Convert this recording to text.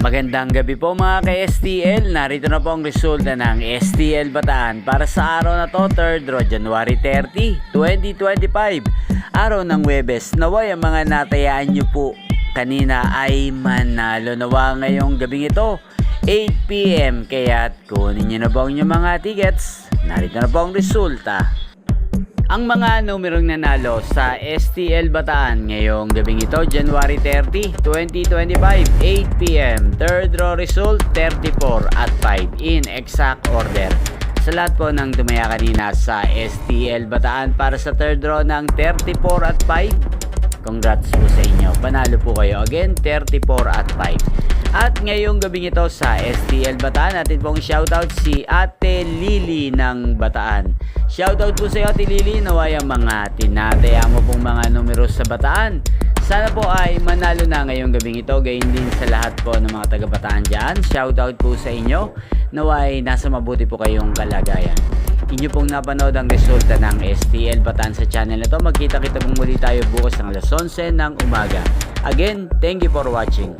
Magandang gabi po mga ka-STL. Narito na po ang resulta ng STL Bataan para sa araw na to, 3rd January 30, 2025. Araw ng Huwebes. Naway ang mga natayaan nyo po kanina ay manalo nawa ngayong gabing ito, 8 PM. Kaya't kunin nyo na po ang inyong mga tickets. Narito na po ang resulta. Ang mga numerong nanalo sa STL Bataan ngayong gabing ito, January 30, 2025, 8 PM. Third draw result, 34 at 5 in exact order. Sa lahat po ng tumaya kanina sa STL Bataan para sa third draw ng 34 at 5, congrats po sa inyo. Panalo po kayo again, 34 at 5. At ngayong gabing ito sa STL Bataan, natin pong shoutout si Ate Lily ng Bataan. Shoutout po sa iyo Ate Lily, naway ang mga tinataya mo pong mga numero sa Bataan. Sana po ay manalo na ngayong gabing ito, gayon din sa lahat po ng mga taga Bataan dyan. Shoutout po sa inyo, naway nasa mabuti po kayong kalagayan. Inyo pong napanood ang resulta ng STL Bataan sa channel na to. Magkita-kita pong muli tayo bukas ng alas 11 ng umaga. Again, thank you for watching.